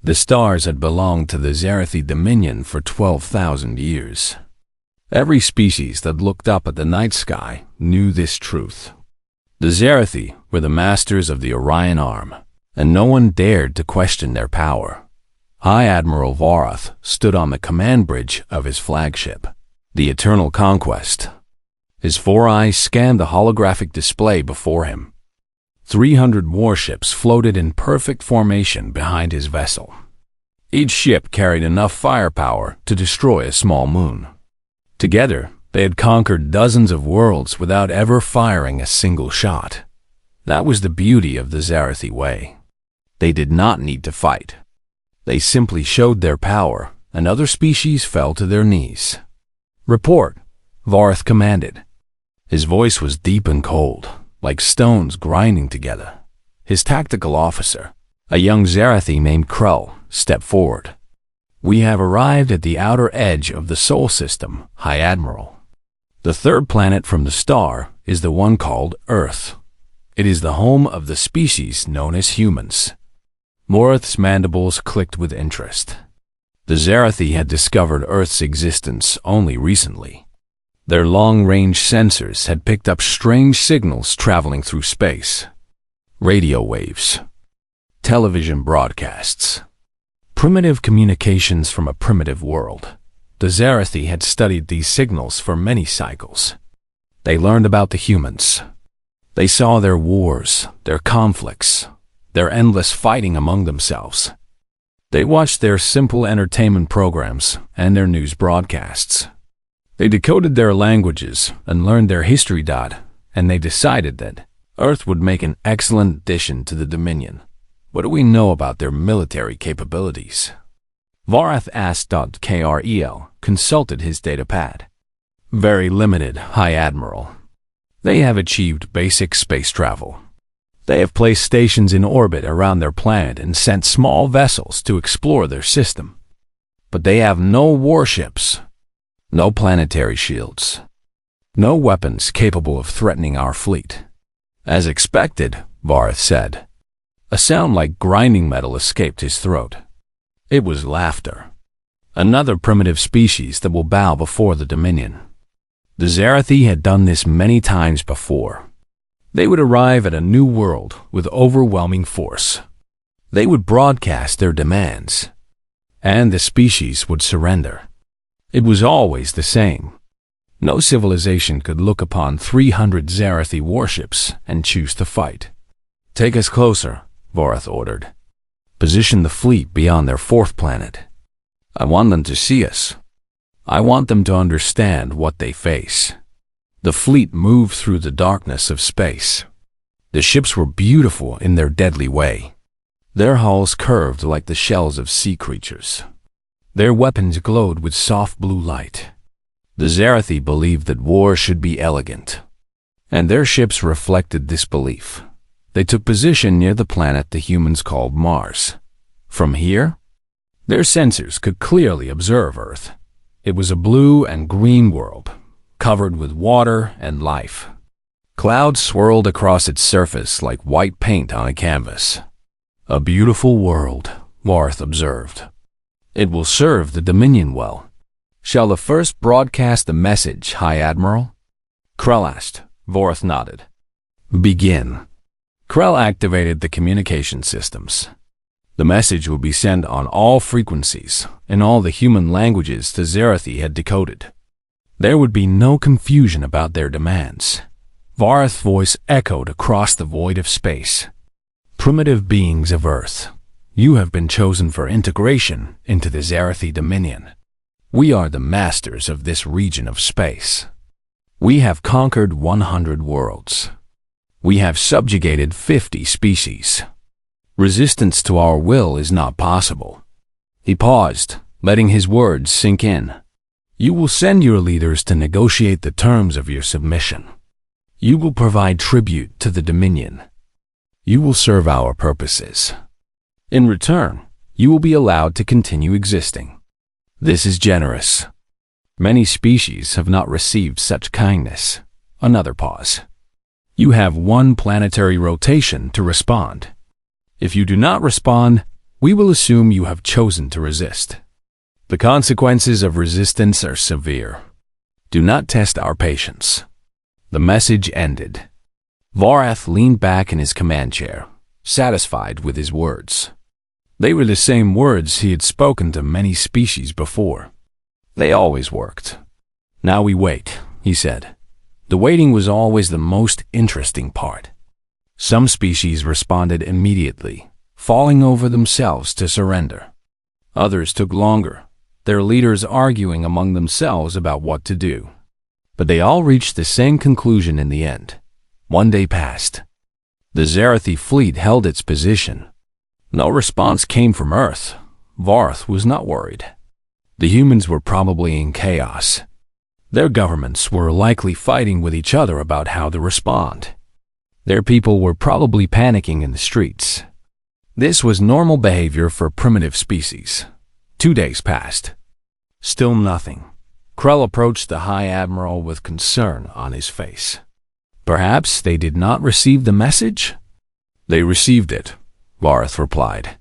The stars had belonged to the Zarathi Dominion for 12,000 years. Every species that looked up at the night sky knew this truth. The Zarathi were the masters of the Orion Arm, and no one dared to question their power. High Admiral Varath stood on the command bridge of his flagship, the Eternal Conquest. His 4 eyes scanned the holographic display before him. 300 warships floated in perfect formation behind his vessel. Each ship carried enough firepower to destroy a small moon. Together, they had conquered dozens of worlds without ever firing a single shot. That was the beauty of the Zarathi way. They did not need to fight. They simply showed their power, and other species fell to their knees. "Report," Varath commanded. His voice was deep and cold, like stones grinding together. His tactical officer, a young Zarathi named Krell, stepped forward. "We have arrived at the outer edge of the Sol system, High Admiral. The third planet from the star is the one called Earth. It is the home of the species known as humans." Morath's mandibles clicked with interest. The Zarathi had discovered Earth's existence only recently. Their long-range sensors had picked up strange signals traveling through space. Radio waves, television broadcasts, primitive communications from a primitive world. The Zarathi had studied these signals for many cycles. They learned about the humans. They saw their wars, their conflicts, their endless fighting among themselves. They watched their simple entertainment programs and their news broadcasts. They decoded their languages and learned their history, and they decided that Earth would make an excellent addition to the Dominion. What do we know about their military capabilities? Varath asked. Krel consulted his datapad. "Very limited, High Admiral. They have achieved basic space travel. They have placed stations in orbit around their planet and sent small vessels to explore their system. But they have no warships, no planetary shields, no weapons capable of threatening our fleet." "As expected," Varath said. A sound like grinding metal escaped his throat. It was laughter. Another primitive species that will bow before the Dominion. The Zarathi had done this many times before. They would arrive at a new world with overwhelming force. They would broadcast their demands, and the species would surrender. It was always the same. No civilization could look upon 300 Zarathi warships and choose to fight. "Take us closer," Varath ordered. "Position the fleet beyond their 4th planet. I want them to see us. I want them to understand what they face." The fleet moved through the darkness of space. The ships were beautiful in their deadly way. Their hulls curved like the shells of sea creatures. Their weapons glowed with soft blue light. The Zarathi believed that war should be elegant, and their ships reflected this belief. They took position near the planet the humans called Mars. From here, their sensors could clearly observe Earth. It was a blue and green world, covered with water and life. Clouds swirled across its surface like white paint on a canvas. "A beautiful world," Varath observed. "It will serve the Dominion well. Shall the first broadcast the message, High Admiral?" Krell asked. Varath nodded. "Begin." Krell activated the communication systems. The message would be sent on all frequencies, in all the human languages the Zarathi had decoded. There would be no confusion about their demands. Varath's voice echoed across the void of space. "Primitive beings of Earth, you have been chosen for integration into the Zarathi Dominion. We are the masters of this region of space. We have conquered 100 worlds. We have subjugated 50 species. Resistance to our will is not possible." He paused, letting his words sink in. "You will send your leaders to negotiate the terms of your submission. You will provide tribute to the Dominion. You will serve our purposes. In return, you will be allowed to continue existing. This is generous. Many species have not received such kindness." Another pause. "You have 1 planetary rotation to respond. If you do not respond, We will assume you have chosen to resist. The consequences of resistance are severe. Do not test our patience." The message ended. Vorath leaned back in his command chair, satisfied with his words. They were the same words he had spoken to many species before. They always worked. "Now we wait," he said. The waiting was always the most interesting part. Some species responded immediately, falling over themselves to surrender. Others took longer, their leaders arguing among themselves about what to do. But they all reached the same conclusion in the end. One day passed. The Zarathi fleet held its position. No response came from Earth. Vorath was not worried. The humans were probably in chaos. Their governments were likely fighting with each other about how to respond. Their people were probably panicking in the streets. This was normal behavior for primitive species. 2 days passed. Still nothing. Krell approached the High Admiral with concern on his face. Perhaps they did not receive the message? "They received it," Vorath replied.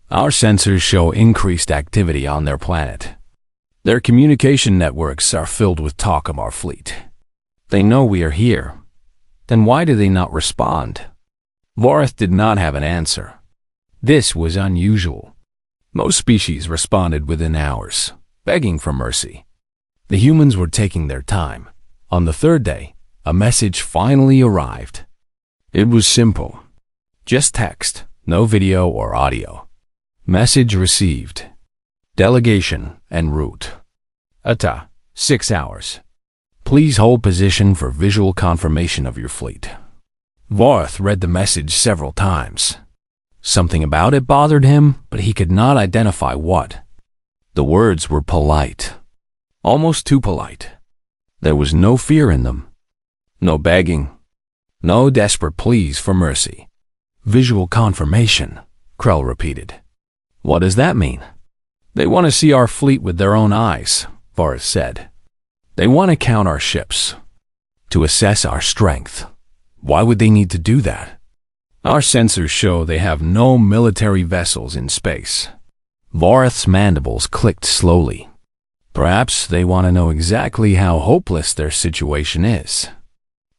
"Our sensors show increased activity on their planet. Their communication networks are filled with talk of our fleet. They know we are here. Then why do they not respond?" Vorath did not have an answer. This was unusual. Most species responded within hours, begging for mercy. The humans were taking their time. On the third day, a message finally arrived. It was simple. Just text, no video or audio. Message received. Delegation en route. Ata, 6 hours. Please hold position for visual confirmation of your fleet. Vorath read the message several times. Something about it bothered him, but he could not identify what. The words were polite. Almost too polite. There was no fear in them. No begging. No desperate pleas for mercy. Visual confirmation, Krell repeated. What does that mean? They want to see our fleet with their own eyes, Vorath said. They want to count our ships. To assess our strength. Why would they need to do that? Our sensors show they have no military vessels in space. Vorath's mandibles clicked slowly. Perhaps they want to know exactly how hopeless their situation is.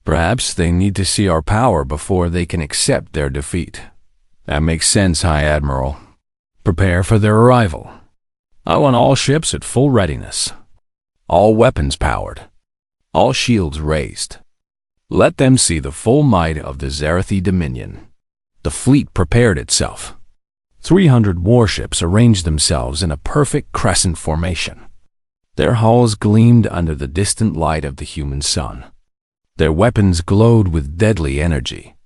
Perhaps they need to see our power before they can accept their defeat. That makes sense, High Admiral. Prepare for their arrival. I want all ships at full readiness. All weapons powered. All shields raised. Let them see the full might of the Zarathi Dominion. The fleet prepared itself. 300 warships arranged themselves in a perfect crescent formation. Their hulls gleamed under the distant light of the human sun. Their weapons glowed with deadly energy.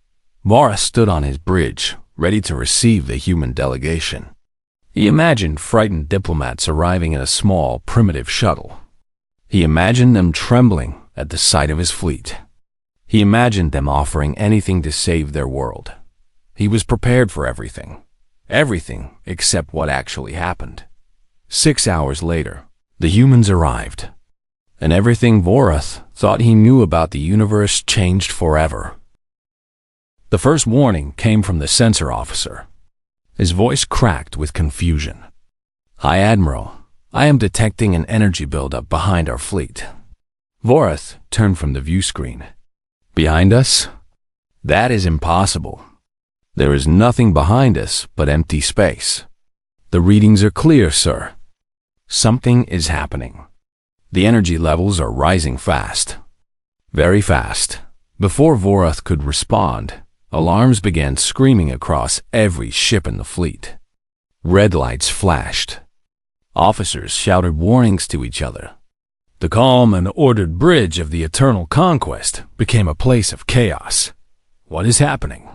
Vorath stood on his bridge, ready to receive the human delegation. He imagined frightened diplomats arriving in a small, primitive shuttle. He imagined them trembling at the sight of his fleet. He imagined them offering anything to save their world. He was prepared for everything. Everything except what actually happened. 6 hours later, the humans arrived. And everything Vorath thought he knew about the universe changed forever. The first warning came from the sensor officer. His voice cracked with confusion. High Admiral, I am detecting an energy buildup behind our fleet. Vorath turned from the view screen. Behind us? That is impossible. There is nothing behind us but empty space. The readings are clear, sir. Something is happening. The energy levels are rising fast. Very fast. Before Vorath could respond, alarms began screaming across every ship in the fleet. Red lights flashed. Officers shouted warnings to each other. The calm and ordered bridge of the Eternal Conquest became a place of chaos. What is happening?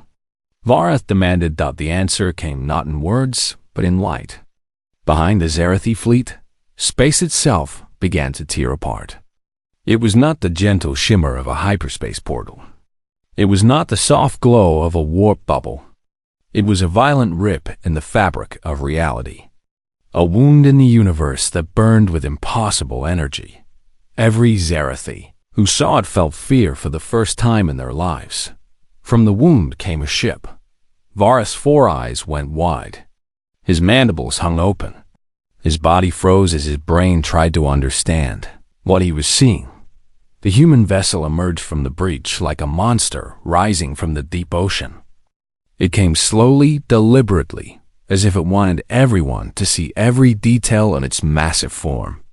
Vorath demanded that the answer came not in words, but in light. Behind the Zarathi fleet, space itself began to tear apart. It was not the gentle shimmer of a hyperspace portal. It was not the soft glow of a warp bubble. It was a violent rip in the fabric of reality. A wound in the universe that burned with impossible energy. Every Zarathi who saw it felt fear for the first time in their lives. From the wound came a ship. Vorath's 4 eyes went wide. His mandibles hung open. His body froze as his brain tried to understand what he was seeing. The human vessel emerged from the breach like a monster rising from the deep ocean. It came slowly, deliberately, as if it wanted everyone to see every detail in its massive form.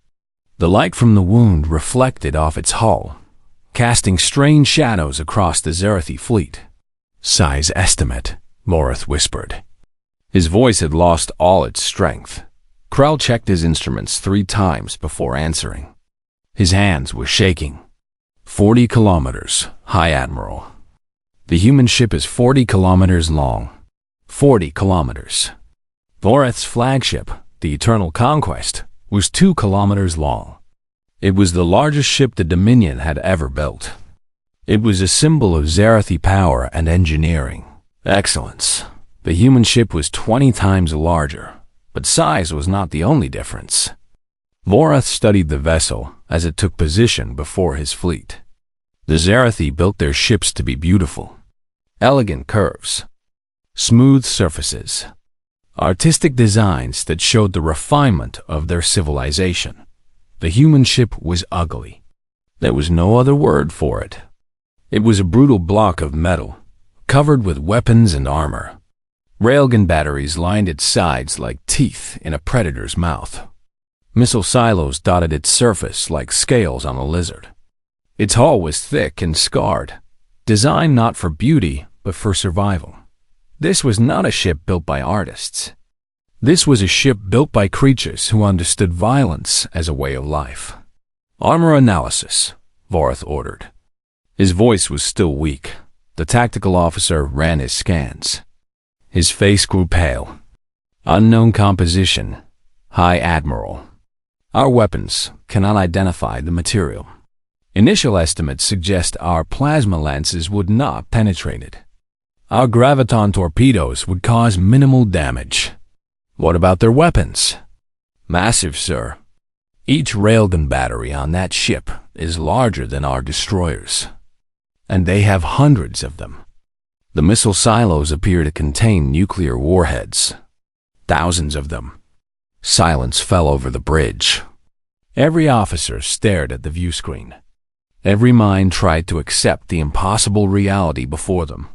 The light from the wound reflected off its hull, casting strange shadows across the Zerathi fleet. "Size estimate," Voreth whispered. His voice had lost all its strength. Krell checked his instruments 3 times before answering. His hands were shaking. 40 kilometers, High Admiral. The human ship is 40 kilometers long. 40 kilometers. Voreth's flagship, the Eternal Conquest, was 2 kilometers long. It was the largest ship the Dominion had ever built. It was a symbol of Zerathi power and engineering excellence. The human ship was 20 times larger, but size was not the only difference. Voreth studied the vessel as it took position before his fleet. The Zerathi built their ships to be beautiful. Elegant curves, smooth surfaces, artistic designs that showed the refinement of their civilization. The human ship was ugly. There was no other word for it. It was a brutal block of metal, covered with weapons and armor. Railgun batteries lined its sides like teeth in a predator's mouth. Missile silos dotted its surface like scales on a lizard. Its hull was thick and scarred, designed not for beauty but for survival. This was not a ship built by artists. This was a ship built by creatures who understood violence as a way of life. "Armor analysis," Voreth ordered. His voice was still weak. The tactical officer ran his scans. His face grew pale. "Unknown composition, High Admiral. Our weapons cannot identify the material. Initial estimates suggest our plasma lances would not penetrate it. Our graviton torpedoes would cause minimal damage." "What about their weapons?" "Massive, sir. Each railgun battery on that ship is larger than our destroyers. And they have hundreds of them. The missile silos appear to contain nuclear warheads. Thousands of them." Silence fell over the bridge. Every officer stared at the view screen. Every mind tried to accept the impossible reality before them.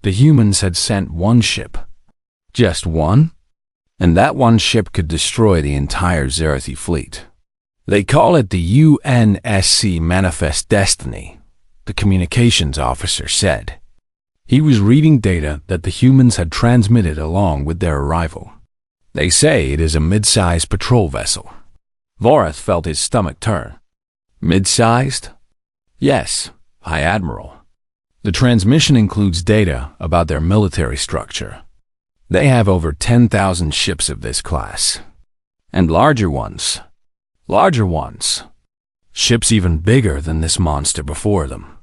The humans had sent one ship. Just one? And that one ship could destroy the entire Zerathi fleet. "They call it the UNSC Manifest Destiny," the communications officer said. He was reading data that the humans had transmitted along with their arrival. "They say it is a mid-sized patrol vessel." Voreth felt his stomach turn. "Mid-sized?" "Yes, High Admiral. The transmission includes data about their military structure. They have over 10,000 ships of this class. And larger ones. Larger ones. Ships even bigger than this monster before them."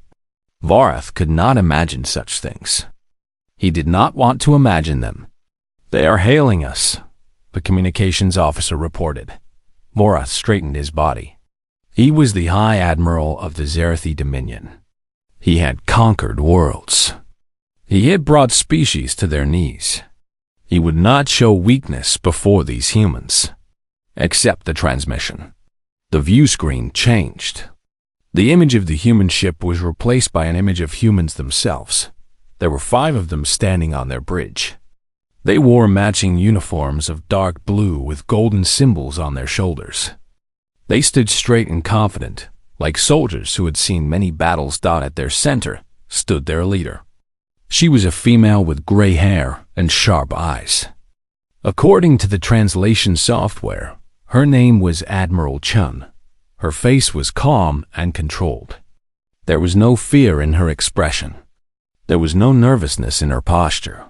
Voreth could not imagine such things. He did not want to imagine them. "They are hailing us," the communications officer reported. Voreth straightened his body. He was the High Admiral of the Zerathi Dominion. He had conquered worlds. He had brought species to their knees. He would not show weakness before these humans. Accept the transmission. The view screen changed. The image of the human ship was replaced by an image of humans themselves. There were 5 of them standing on their bridge. They wore matching uniforms of dark blue with golden symbols on their shoulders. They stood straight and confident, like soldiers who had seen many battles. At their center stood their leader. She was a female with gray hair and sharp eyes. According to the translation software, her name was Admiral Chun. Her face was calm and controlled. There was no fear in her expression. There was no nervousness in her posture.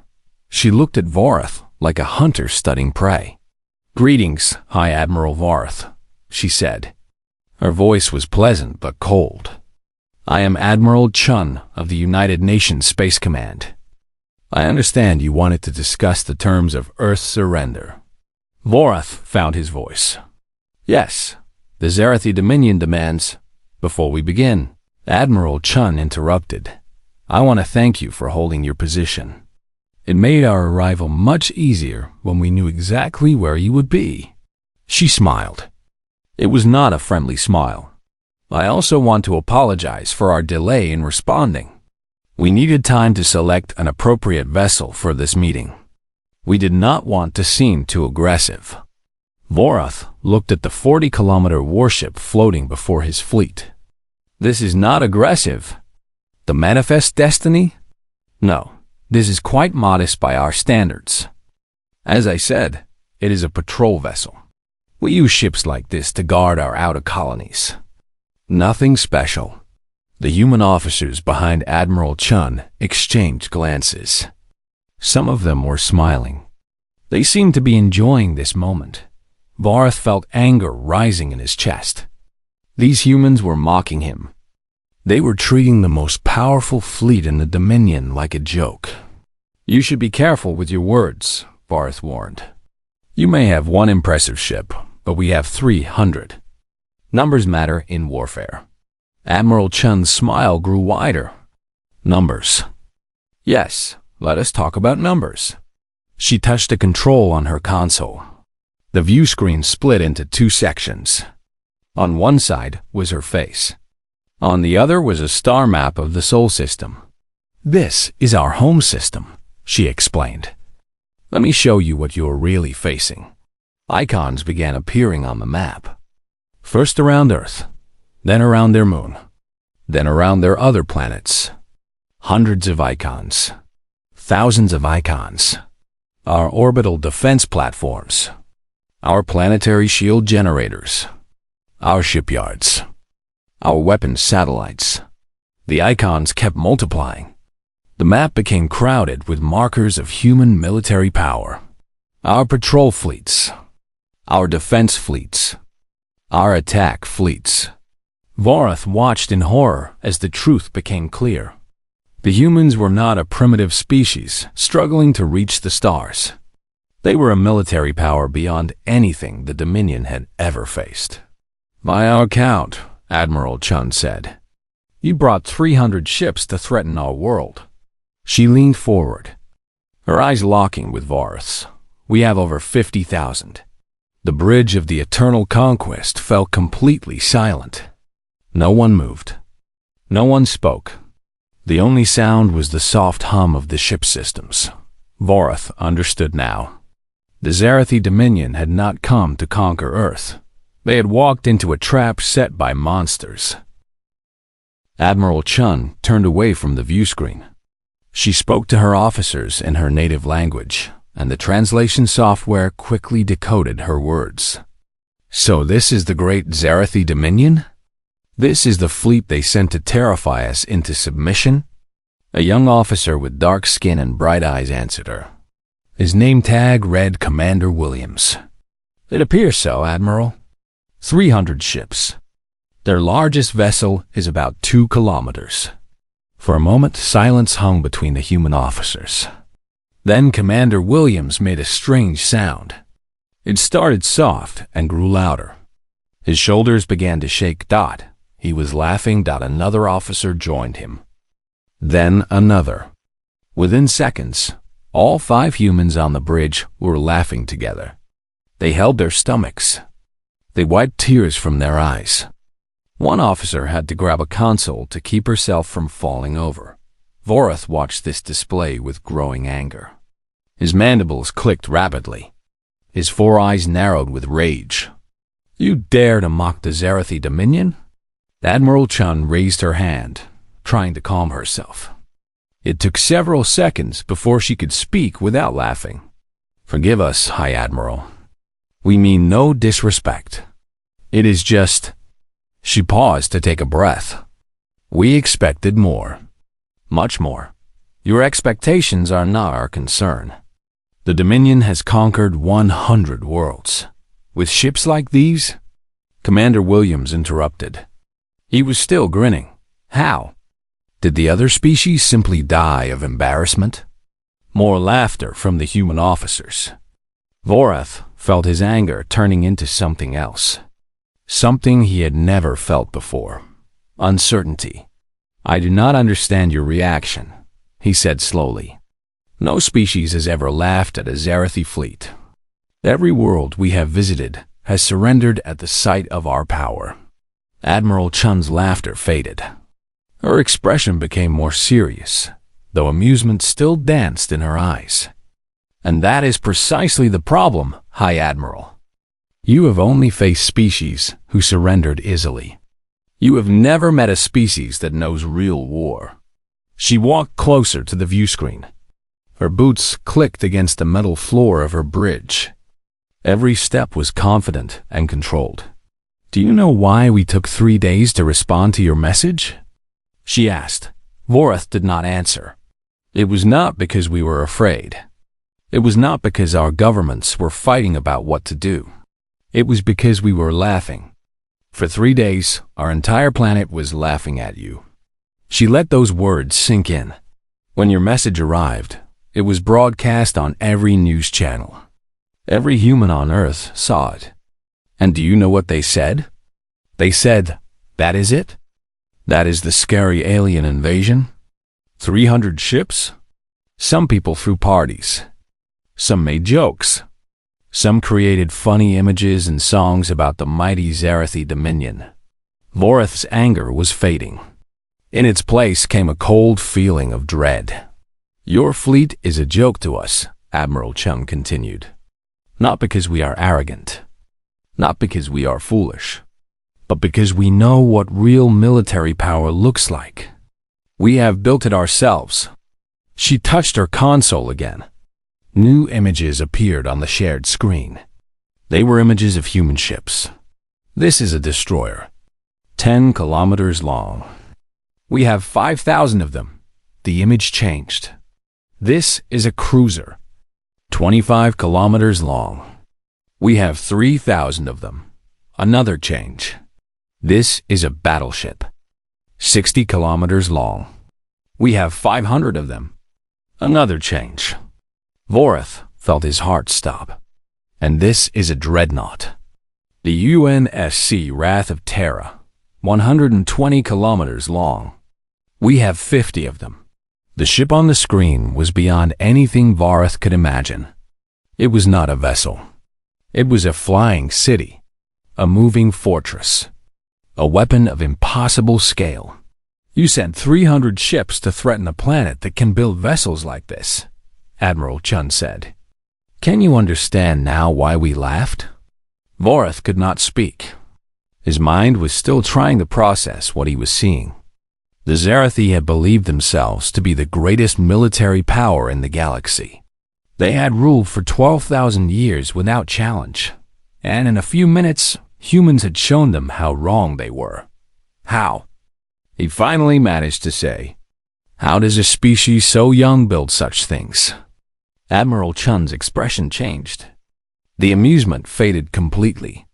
She looked at Voreth like a hunter studying prey. "Greetings, High Admiral Voreth," she said. Her voice was pleasant but cold. "I am Admiral Chun of the United Nations Space Command. I understand you wanted to discuss the terms of Earth's surrender." Voreth found his voice. "Yes, the Zerathi Dominion demands—" "Before we begin," Admiral Chun interrupted, "I want to thank you for holding your position. It made our arrival much easier when we knew exactly where you would be." She smiled. It was not a friendly smile. "I also want to apologize for our delay in responding. We needed time to select an appropriate vessel for this meeting. We did not want to seem too aggressive." Vorath looked at the 40-kilometer warship floating before his fleet. "This is not aggressive. The manifest destiny? No, this is quite modest by our standards. As I said, it is a patrol vessel. We use ships like this to guard our outer colonies. Nothing special." The human officers behind Admiral Chun exchanged glances. Some of them were smiling. They seemed to be enjoying this moment. Vorath felt anger rising in his chest. These humans were mocking him. They were treating the most powerful fleet in the Dominion like a joke. "You should be careful with your words," Vorath warned. "You may have one impressive ship, but we have 300. Numbers matter in warfare." Admiral Chun's smile grew wider. "Numbers. Yes, let us talk about numbers." She touched a control on her console. The view screen split into two sections. On one side was her face. On the other was a star map of the Sol system. "This is our home system," she explained. "Let me show you what you're really facing." Icons began appearing on the map. First around Earth, then around their moon, then around their other planets. Hundreds of icons. Thousands of icons. Our orbital defense platforms. Our planetary shield generators. Our shipyards. Our weapons satellites. The icons kept multiplying. The map became crowded with markers of human military power. Our patrol fleets. Our defense fleets. Our attack fleets. Vorath watched in horror as the truth became clear. The humans were not a primitive species struggling to reach the stars. They were a military power beyond anything the Dominion had ever faced. "By our count," Admiral Chun said, "you brought 300 ships to threaten our world." She leaned forward, her eyes locking with Vorath's. "We have over 50,000. The bridge of the eternal conquest fell completely silent. No one moved. No one spoke. The only sound was the soft hum of the ship systems. Vorath understood now. The Zarathi Dominion had not come to conquer Earth. They had walked into a trap set by monsters. Admiral Chun turned away from the view screen. She spoke to her officers in her native language, and the translation software quickly decoded her words. "So this is the great Zarathi Dominion? This is the fleet they sent to terrify us into submission?" A young officer with dark skin and bright eyes answered her. His name tag read Commander Williams. "It appears so, Admiral. 300 ships. Their largest vessel is about 2 kilometers. For a moment, silence hung between the human officers. Then Commander Williams made a strange sound. It started soft and grew louder. His shoulders began to shake. He was laughing. Another officer joined him. Then another. Within seconds, all 5 humans on the bridge were laughing together. They held their stomachs. They wiped tears from their eyes. One officer had to grab a console to keep herself from falling over. Vorath watched this display with growing anger. His mandibles clicked rapidly. His 4 eyes narrowed with rage. "You dare to mock the Zarathi Dominion?" Admiral Chun raised her hand, trying to calm herself. It took several seconds before she could speak without laughing. "Forgive us, High Admiral. We mean no disrespect. It is just..." She paused to take a breath. "We expected more. Much more. Your expectations are not our concern. The Dominion has conquered 100 worlds. With ships like these?" Commander Williams interrupted. He was still grinning. "How? Did the other species simply die of embarrassment?" More laughter from the human officers. Vorath felt his anger turning into something else. Something he had never felt before. Uncertainty. "I do not understand your reaction," he said slowly. No species has ever laughed at a Zarathi fleet. Every world we have visited has surrendered at the sight of our power. Admiral Chun's laughter faded. Her expression became more serious, though amusement still danced in her eyes. And that is precisely the problem, High Admiral. You have only faced species who surrendered easily. You have never met a species that knows real war. She walked closer to the view screen. Her boots clicked against the metal floor of her bridge. Every step was confident and controlled. "Do you know why we took 3 days to respond to your message?" she asked. Vorath did not answer. It was not because we were afraid. It was not because our governments were fighting about what to do. It was because we were laughing. For 3 days, our entire planet was laughing at you. She let those words sink in. When your message arrived, it was broadcast on every news channel. Every human on Earth saw it. And do you know what they said? They said, "That is it? That is the scary alien invasion? 300 ships?" Some people threw parties. Some made jokes. Some created funny images and songs about the mighty Zarathi Dominion. Vorath's anger was fading. In its place came a cold feeling of dread. "Your fleet is a joke to us," Admiral Chun continued. "Not because we are arrogant. Not because we are foolish. But because we know what real military power looks like. We have built it ourselves." She touched her console again. New images appeared on the shared screen. They were images of human ships. "This is a destroyer, 10 kilometers long. We have 5,000 of them." The image changed. "This is a cruiser, 25 kilometers long. We have 3,000 of them." Another change. "This is a battleship, 60 kilometers long. We have 500 of them." Another change. Vorath felt his heart stop. "And this is a dreadnought, the UNSC Wrath of Terra, 120 kilometers long. We have 50 of them." The ship on the screen was beyond anything Vorath could imagine. It was not a vessel. It was a flying city, a moving fortress, a weapon of impossible scale. "You sent 300 ships to threaten a planet that can build vessels like this," Admiral Chun said. "Can you understand now why we laughed?" Vorath could not speak. His mind was still trying to process what he was seeing. The Zarathi had believed themselves to be the greatest military power in the galaxy. They had ruled for 12,000 years without challenge, and in a few minutes, humans had shown them how wrong they were. "How?" he finally managed to say. "How does a species so young build such things?" Admiral Chun's expression changed. The amusement faded completely.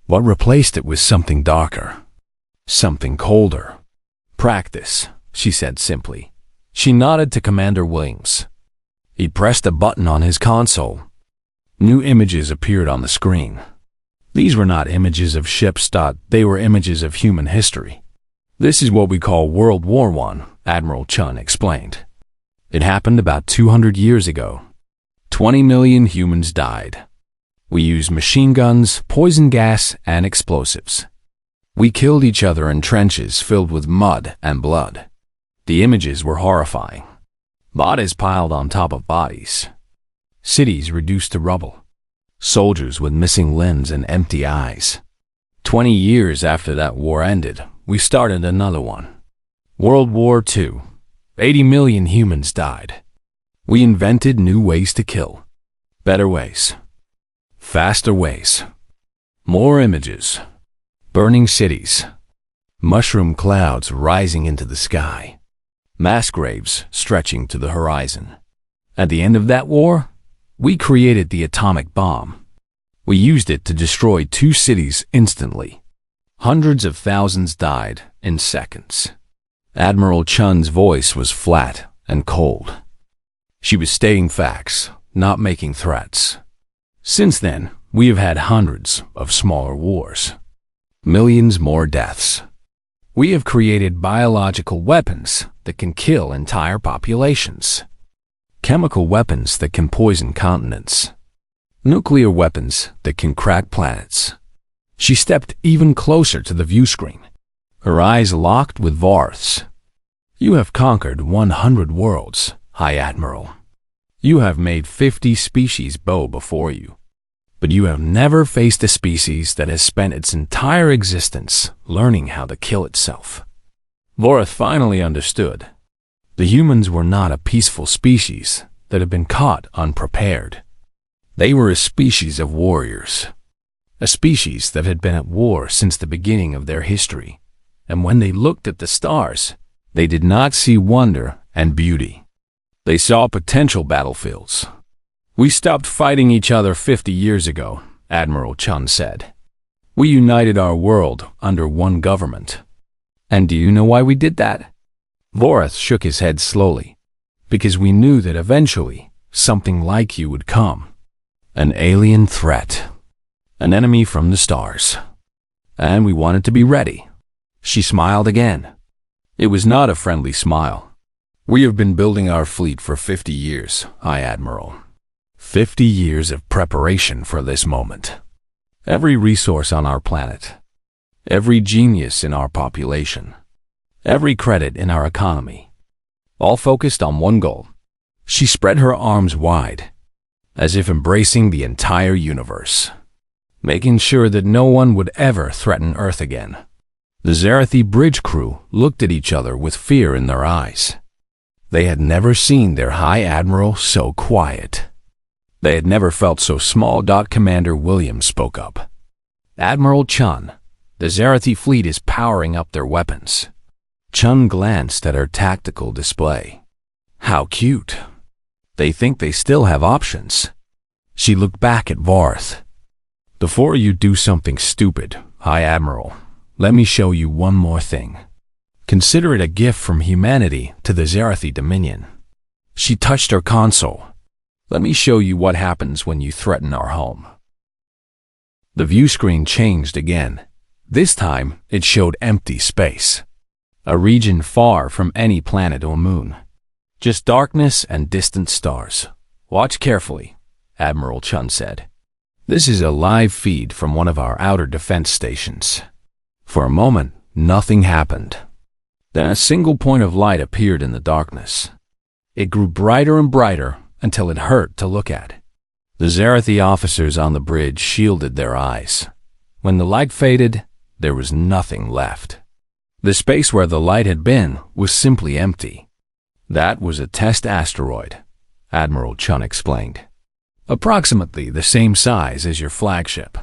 What replaced it was something darker, something colder. "Practice," she said simply. She nodded to Commander Williams. He pressed a button on his console. New images appeared on the screen. These were not images of ships. They were images of human history. "This is what we call World War I, Admiral Chun explained. It happened about 200 years ago. 20 million humans died. We used machine guns, poison gas, and explosives. We killed each other in trenches filled with mud and blood. The images were horrifying. Bodies piled on top of bodies. Cities reduced to rubble. Soldiers with missing limbs and empty eyes. 20 years after that war ended, we started another one. World War II. 80 million humans died. We invented new ways to kill. Better ways. Faster ways. More images. Burning cities. Mushroom clouds rising into the sky. Mass graves stretching to the horizon. At the end of that war, we created the atomic bomb. We used it to destroy 2 cities instantly. Hundreds of thousands died in seconds." Admiral Chun's voice was flat and cold. She was stating facts, not making threats. "Since then, we have had hundreds of smaller wars. Millions more deaths. We have created biological weapons that can kill entire populations. chemical weapons that can poison continents, nuclear weapons that can crack planets. She stepped even closer to the view screen, her eyes locked with Varth's. You have conquered 100 worlds, High Admiral. You have made 50 species bow before you. But you have never faced a species that has spent its entire existence learning how to kill itself. Varth finally understood. The humans were not a peaceful species that had been caught unprepared. They were a species of warriors, a species that had been at war since the beginning of their history, and when they looked at the stars, they did not see wonder and beauty. They saw potential battlefields. We stopped fighting each other 50 years ago, Admiral Chun said. We united our world under one government. And do you know why we did that? Varth shook his head slowly. Because we knew that eventually something like you would come. An alien threat. An enemy from the stars. And we wanted to be ready. She smiled again. It was not a friendly smile. We have been building our fleet for 50 years, High Admiral. 50 years of preparation for this moment. Every resource on our planet. Every genius in our population. Every credit in our economy. All focused on one goal. She spread her arms wide, as if embracing the entire universe, making sure that no one would ever threaten Earth again. The Zarathi bridge crew looked at each other with fear in their eyes. They had never seen their High Admiral so quiet. They had never felt so small. Commander Williams spoke up. Admiral Chun, the Zarathi fleet is powering up their weapons. Chun glanced at her tactical display. How cute. They think they still have options. She looked back at Varth. Before you do something stupid, High Admiral, let me show you one more thing. Consider it a gift from humanity to the Zarathi Dominion. She touched her console. Let me show you what happens when you threaten our home. The view screen changed again. This time, it showed empty space. A region far from any planet or moon. Just darkness and distant stars. Watch carefully, Admiral Chun said. This is a live feed from one of our outer defense stations. For a moment, nothing happened. Then a single point of light appeared in the darkness. It grew brighter and brighter until it hurt to look at. The Zarathi officers on the bridge shielded their eyes. When the light faded, there was nothing left. The space where the light had been was simply empty. That was a test asteroid, Admiral Chun explained. Approximately the same size as your flagship.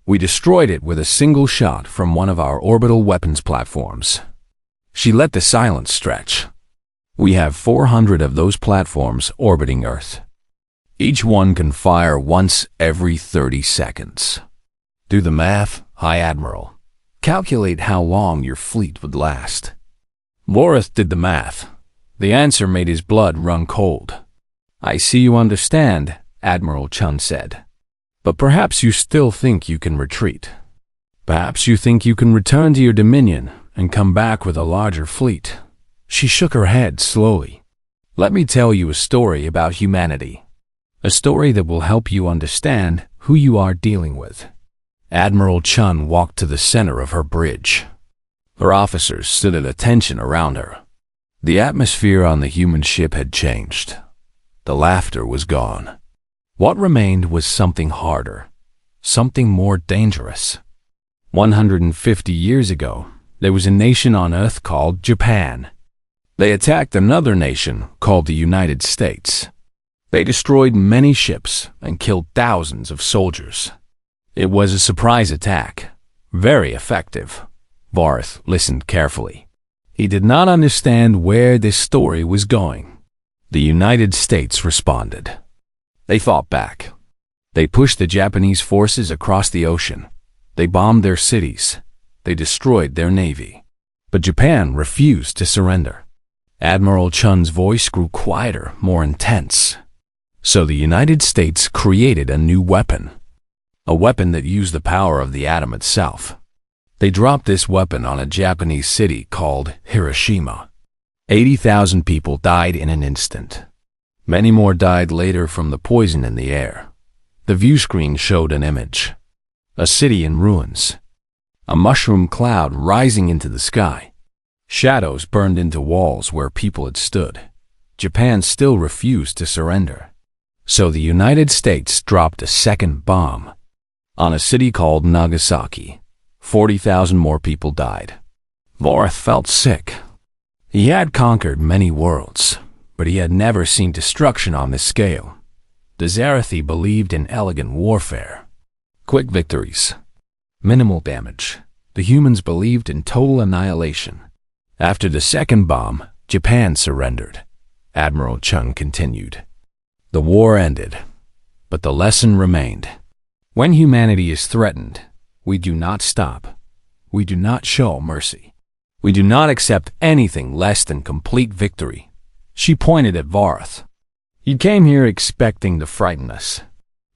We destroyed it with a single shot from one of our orbital weapons platforms. She let the silence stretch. We have 400 of those platforms orbiting Earth. Each one can fire once every 30 seconds. Do the math, High Admiral. Calculate how long your fleet would last. Varth did the math. The answer made his blood run cold. I see you understand, Admiral Chun said. But perhaps you still think you can retreat. Perhaps you think you can return to your dominion and come back with a larger fleet. She shook her head slowly. Let me tell you a story about humanity. A story that will help you understand who you are dealing with. Admiral Chun walked to the center of her bridge. Her officers stood at attention around her. The atmosphere on the human ship had changed. The laughter was gone. What remained was something harder, something more dangerous. 150 years ago, there was a nation on Earth called Japan. They attacked another nation called the United States. They destroyed many ships and killed thousands of soldiers. It was a surprise attack, very effective. Varth listened carefully. He did not understand where this story was going. The United States responded. They fought back. They pushed the Japanese forces across the ocean. They bombed their cities. They destroyed their navy. But Japan refused to surrender. Admiral Chun's voice grew quieter, more intense. So the United States created a new weapon. A weapon that used the power of the atom itself. They dropped this weapon on a Japanese city called Hiroshima. 80,000 people died in an instant. Many more died later from the poison in the air. The view screen showed an image. A city in ruins. A mushroom cloud rising into the sky. Shadows burned into walls where people had stood. Japan still refused to surrender. So the United States dropped a second bomb on a city called Nagasaki. 40,000 more people died. Vorth felt sick. He had conquered many worlds, but he had never seen destruction on this scale. The Zarathi believed in elegant warfare. Quick victories. Minimal damage. The humans believed in total annihilation. After the second bomb, Japan surrendered. Admiral Chun continued. The war ended, but the lesson remained. When humanity is threatened, we do not stop. We do not show mercy. We do not accept anything less than complete victory. She pointed at Vorth. You came here expecting to frighten us.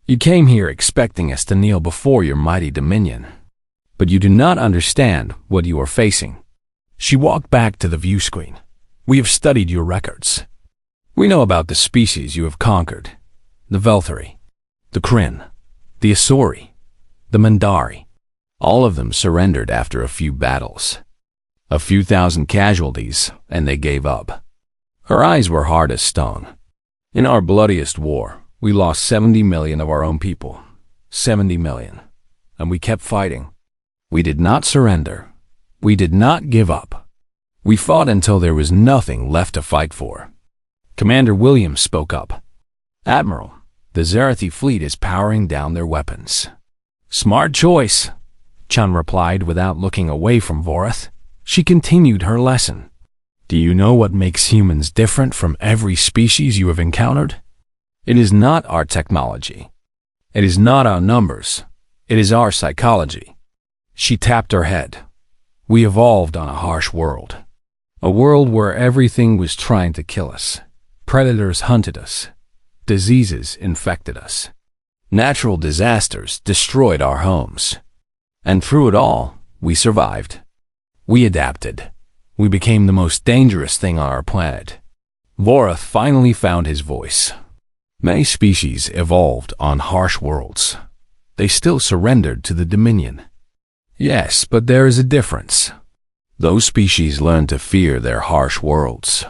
You came here expecting us to kneel before your mighty dominion. But you do not understand what you are facing. She walked back to the view screen. We have studied your records. We know about the species you have conquered. The Velthari, the Kryn, the Asori, the Mandari. All of them surrendered after a few battles. A few thousand casualties, and they gave up. Her eyes were hard as stone. In our bloodiest war, we lost 70 million of our own people. 70 million. And we kept fighting. We did not surrender. We did not give up. We fought until there was nothing left to fight for. Commander Williams spoke up. Admiral, the Zarathi fleet is powering down their weapons. Smart choice, Chun replied without looking away from Vorth. She continued her lesson. Do you know what makes humans different from every species you have encountered? It is not our technology. It is not our numbers. It is our psychology. She tapped her head. We evolved on a harsh world. A world where everything was trying to kill us. Predators hunted us. Diseases infected us. Natural disasters destroyed our homes. And through it all, we survived. We adapted. We became the most dangerous thing on our planet. Vorth finally found his voice. Many species evolved on harsh worlds. They still surrendered to the Dominion. Yes, but there is a difference. Those species learned to fear their harsh worlds.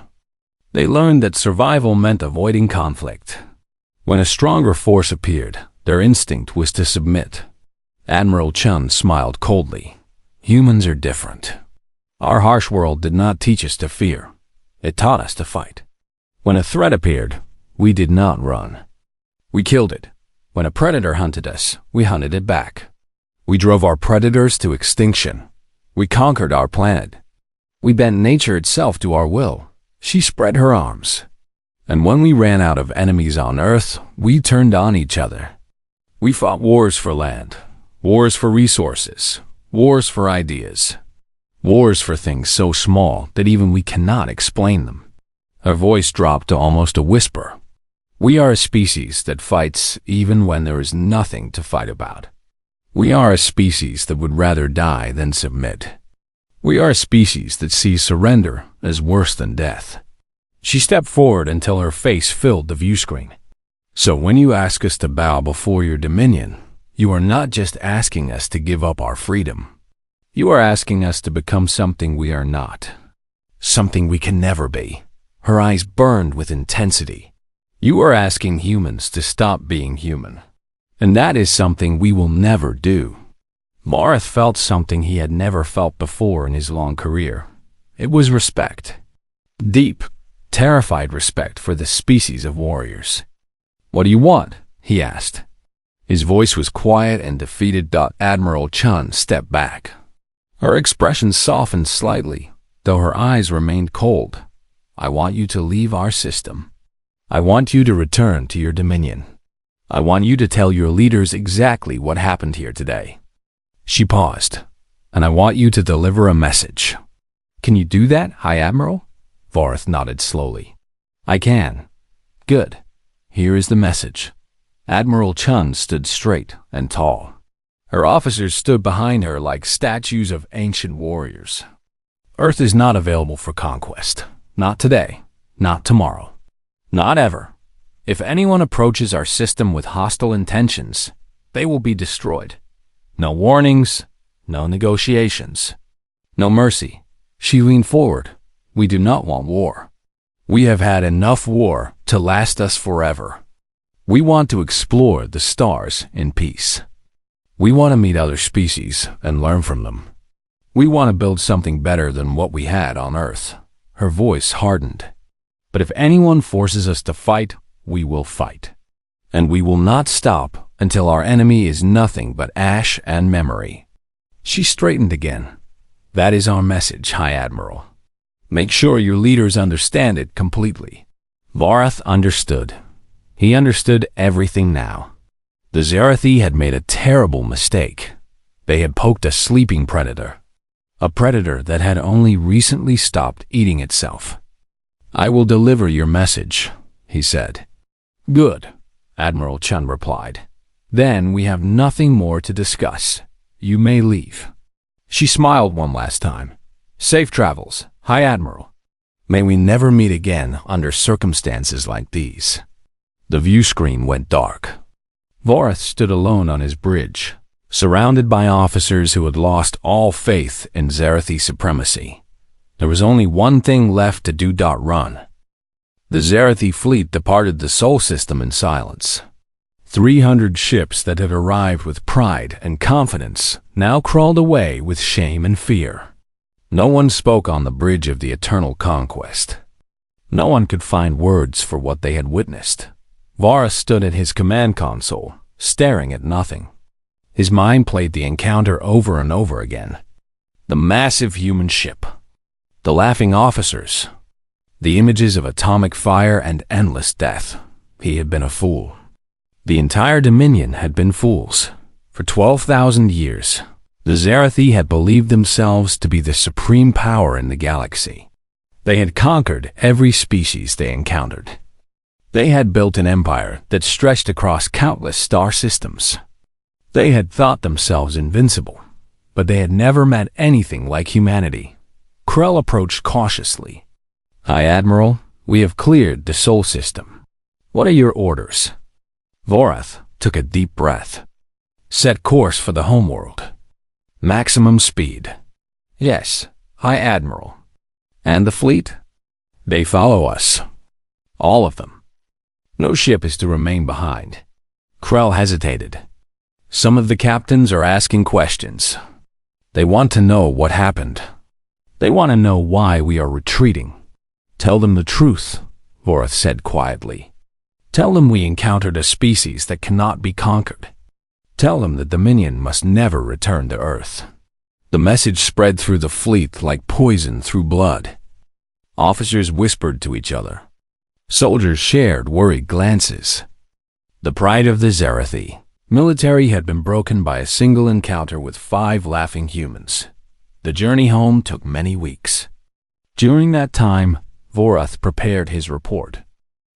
They learned that survival meant avoiding conflict. When a stronger force appeared, their instinct was to submit. Admiral Chun smiled coldly. Humans are different. Our harsh world did not teach us to fear. It taught us to fight. When a threat appeared, we did not run. We killed it. When a predator hunted us, we hunted it back. We drove our predators to extinction. We conquered our planet. We bent nature itself to our will. She spread her arms. And when we ran out of enemies on Earth, we turned on each other. We fought wars for land, wars for resources, wars for ideas. Wars for things so small that even we cannot explain them. Her voice dropped to almost a whisper. We are a species that fights even when there is nothing to fight about. We are a species that would rather die than submit. We are a species that sees surrender as worse than death. She stepped forward until her face filled the view screen. So when you ask us to bow before your dominion, you are not just asking us to give up our freedom. You are asking us to become something we are not. Something we can never be. Her eyes burned with intensity. You are asking humans to stop being human. And that is something we will never do. Vorth felt something he had never felt before in his long career. It was respect. Deep, terrified respect for the species of warriors. What do you want? He asked. His voice was quiet and defeated. Admiral Chun stepped back. Her expression softened slightly, though her eyes remained cold. I want you to leave our system. I want you to return to your dominion. I want you to tell your leaders exactly what happened here today. She paused. And I want you to deliver a message. Can you do that, High Admiral? Vorth nodded slowly. I can. Good. Here is the message. Admiral Chun stood straight and tall. Her officers stood behind her like statues of ancient warriors. Earth is not available for conquest. Not today. Not tomorrow. Not ever. If anyone approaches our system with hostile intentions, they will be destroyed. No warnings, no negotiations, no mercy. She leaned forward. We do not want war. We have had enough war to last us forever. We want to explore the stars in peace. We want to meet other species and learn from them. We want to build something better than what we had on Earth. Her voice hardened. But if anyone forces us to fight, we will fight. And we will not stop until our enemy is nothing but ash and memory. She straightened again. That is our message, High Admiral. Make sure your leaders understand it completely. Vorath understood. He understood everything now. The Zerathi had made a terrible mistake. They had poked a sleeping predator. A predator that had only recently stopped eating itself. I will deliver your message, he said. Good, Admiral Chun replied. Then we have nothing more to discuss. You may leave. She smiled one last time. Safe travels, High Admiral. May we never meet again under circumstances like these. The view screen went dark. Vorath stood alone on his bridge, surrounded by officers who had lost all faith in Zerathi supremacy. There was only one thing left to do. Run. The Zerathi fleet departed the Sol system in silence. 300 ships that had arrived with pride and confidence now crawled away with shame and fear. No one spoke on the bridge of the eternal conquest. No one could find words for what they had witnessed. Vorath stood at his command console, staring at nothing. His mind played the encounter over and over again. The massive human ship. The laughing officers. The images of atomic fire and endless death. He had been a fool. The entire Dominion had been fools. For 12,000 years, the Zerathi had believed themselves to be the supreme power in the galaxy. They had conquered every species they encountered. They had built an empire that stretched across countless star systems. They had thought themselves invincible, but they had never met anything like humanity. Krell approached cautiously. High Admiral, we have cleared the Sol system. What are your orders? Vorath took a deep breath. Set course for the homeworld. Maximum speed. Yes, High Admiral. And the fleet? They follow us. All of them. No ship is to remain behind. Krell hesitated. Some of the captains are asking questions. They want to know what happened. They want to know why we are retreating. Tell them the truth, Vorath said quietly. Tell them we encountered a species that cannot be conquered. Tell them the Dominion must never return to Earth. The message spread through the fleet like poison through blood. Officers whispered to each other. Soldiers shared worried glances. The pride of the Zerathi military had been broken by a single encounter with 5 laughing humans. The journey home took many weeks. During that time, Vorath prepared his report.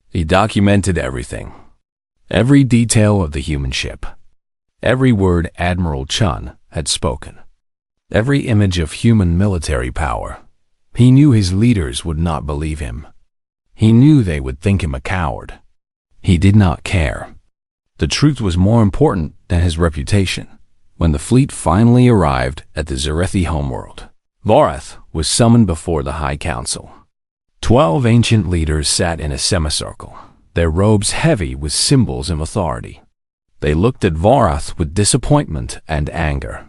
He documented everything. Every detail of the human ship. Every word Admiral Chun had spoken. Every image of human military power. He knew his leaders would not believe him. He knew they would think him a coward. He did not care. The truth was more important than his reputation. When the fleet finally arrived at the Zerathi homeworld, Vorath was summoned before the High Council. 12 ancient leaders sat in a semicircle, their robes heavy with symbols of authority. They looked at Vorath with disappointment and anger.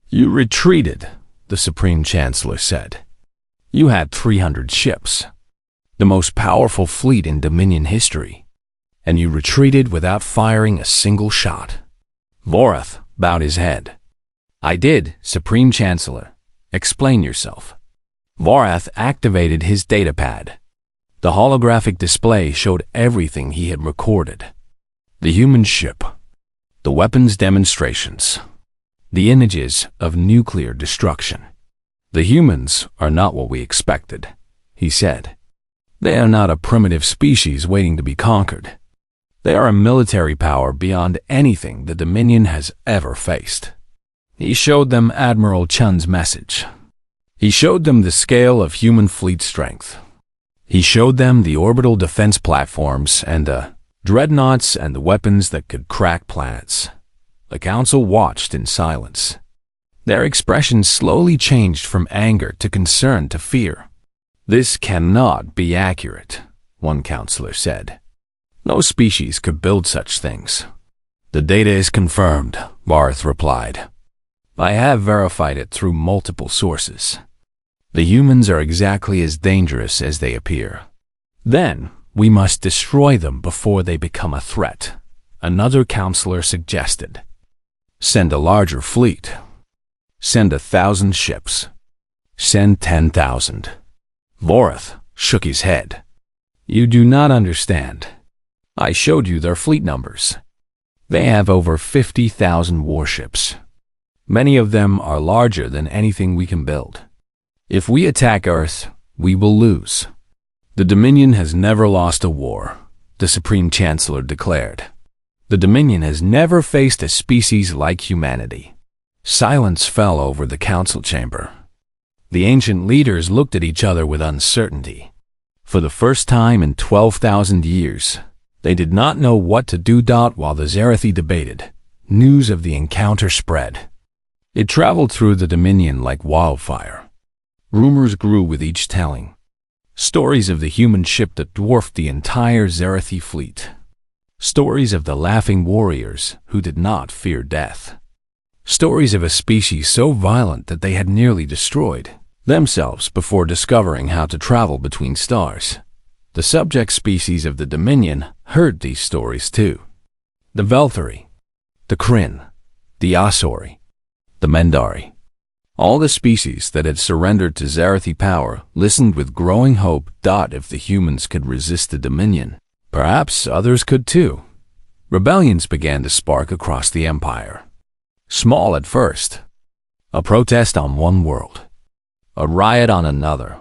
You retreated, the Supreme Chancellor said. You had 300 ships. The most powerful fleet in Dominion history, and you retreated without firing a single shot. Vorath bowed his head. I did, Supreme Chancellor. Explain yourself. Vorath activated his datapad. The holographic display showed everything he had recorded. The human ship, the weapons demonstrations, the images of nuclear destruction. The humans are not what we expected, he said. They are not a primitive species waiting to be conquered. They are a military power beyond anything the Dominion has ever faced. He showed them Admiral Chun's message. He showed them the scale of human fleet strength. He showed them the orbital defense platforms and dreadnoughts, and the weapons that could crack planets. The council watched in silence. Their expressions slowly changed from anger to concern to fear. "This cannot be accurate," one counselor said. "No species could build such things." "The data is confirmed," Barth replied. "I have verified it through multiple sources. The humans are exactly as dangerous as they appear. Then, we must destroy them before they become a threat," another counselor suggested. "Send a larger fleet. Send 1,000 ships. Send 10,000. Vorath shook his head. "You do not understand. I showed you their fleet numbers. They have over 50,000 warships. Many of them are larger than anything we can build. If we attack Earth, we will lose." "The Dominion has never lost a war," the Supreme Chancellor declared. "The Dominion has never faced a species like humanity." Silence fell over the council chamber. The ancient leaders looked at each other with uncertainty. For the first time in 12,000 years, they did not know what to do. While the Zerathi debated, news of the encounter spread. It traveled through the Dominion like wildfire. Rumors grew with each telling. Stories of the human ship that dwarfed the entire Zerathi fleet. Stories of the laughing warriors who did not fear death. Stories of a species so violent that they had nearly destroyed themselves before discovering how to travel between stars. The subject species of the Dominion heard these stories too. The Velthari, the Kryn, the Asori, the Mendari. All the species that had surrendered to Zerathi power listened with growing hope. If the humans could resist the Dominion, perhaps others could too. Rebellions began to spark across the Empire. Small at first. A protest on one world. A riot on another.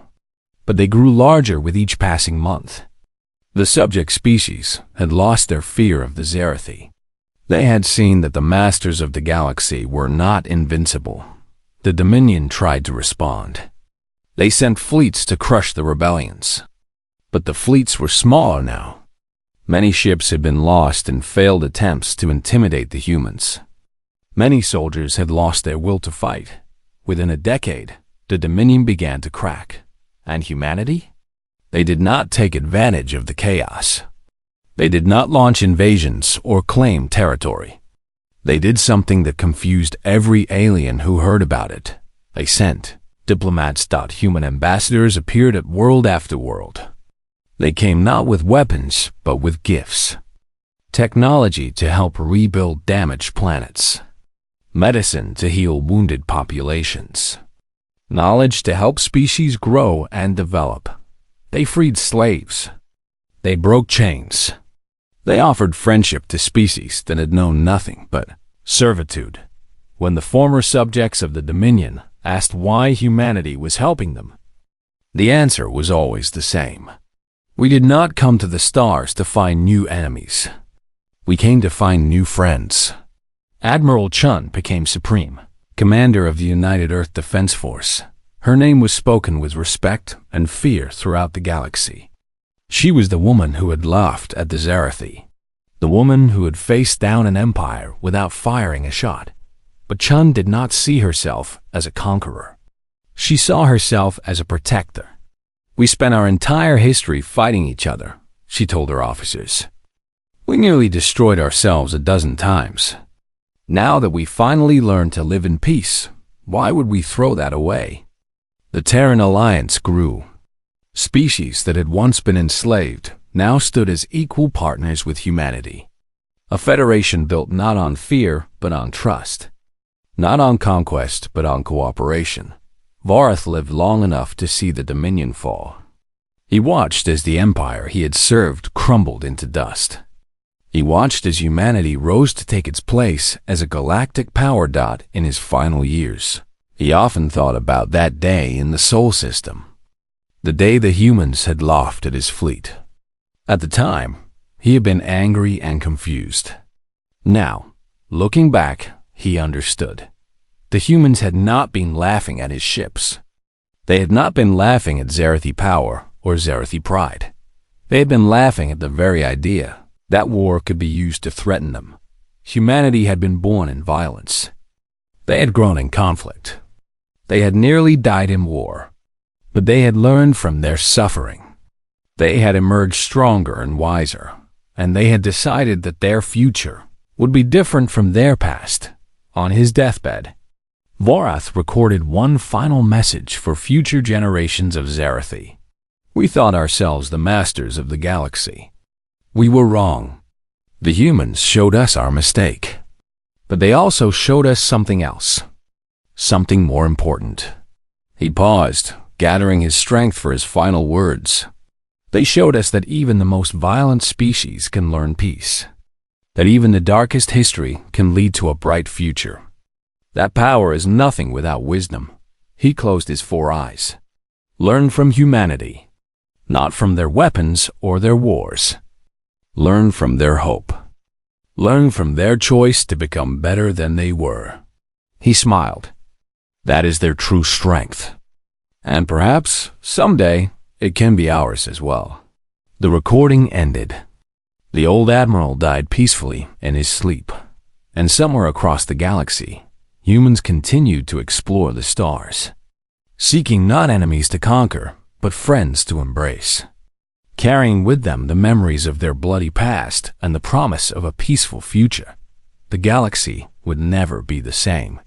But they grew larger with each passing month. The subject species had lost their fear of the Zerathi. They had seen that the masters of the galaxy were not invincible. The Dominion tried to respond. They sent fleets to crush the rebellions. But the fleets were smaller now. Many ships had been lost in failed attempts to intimidate the humans. Many soldiers had lost their will to fight. Within a decade, the Dominion began to crack. And humanity? They did not take advantage of the chaos. They did not launch invasions or claim territory. They did something that confused every alien who heard about it. They sent diplomats. Human ambassadors appeared at world after world. They came not with weapons, but with gifts. Technology to help rebuild damaged planets. Medicine to heal wounded populations. Knowledge to help species grow and develop. They freed slaves. They broke chains. They offered friendship to species that had known nothing but servitude. When the former subjects of the Dominion asked why humanity was helping them, the answer was always the same. We did not come to the stars to find new enemies. We came to find new friends. Admiral Chun became supreme, commander of the United Earth Defense Force. Her name was spoken with respect and fear throughout the galaxy. She was the woman who had laughed at the Zerathi, the woman who had faced down an empire without firing a shot. But Chun did not see herself as a conqueror. She saw herself as a protector. "We spent our entire history fighting each other," she told her officers. "We nearly destroyed ourselves a dozen times. Now that we finally learned to live in peace, why would we throw that away?" The Terran alliance grew. Species that had once been enslaved now stood as equal partners with humanity. A federation built not on fear, but on trust. Not on conquest, but on cooperation. Vorath lived long enough to see the Dominion fall. He watched as the empire he had served crumbled into dust. He watched as humanity rose to take its place as a galactic power dot in his final years. He often thought about that day in the Sol system. The day the humans had laughed at his fleet. At the time, he had been angry and confused. Now, looking back, he understood. The humans had not been laughing at his ships. They had not been laughing at Zerathi power or Zerathi pride. They had been laughing at the very idea That war could be used to threaten them. Humanity had been born in violence. They had grown in conflict. They had nearly died in war. But they had learned from their suffering. They had emerged stronger and wiser, and they had decided that their future would be different from their past. On his deathbed, Vorath recorded one final message for future generations of Zarathi. We thought ourselves the masters of the galaxy. We were wrong. The humans showed us our mistake. But they also showed us something else. Something more important. He paused, gathering his strength for his final words. They showed us that even the most violent species can learn peace. That even the darkest history can lead to a bright future. That power is nothing without wisdom. He closed his 4 eyes. Learn from humanity. Not from their weapons or their wars. Learn from their hope. Learn from their choice to become better than they were. He smiled. That is their true strength. And perhaps, someday, it can be ours as well. The recording ended. The old admiral died peacefully in his sleep. And somewhere across the galaxy, humans continued to explore the stars, seeking not enemies to conquer, but friends to embrace, carrying with them the memories of their bloody past and the promise of a peaceful future. The galaxy would never be the same.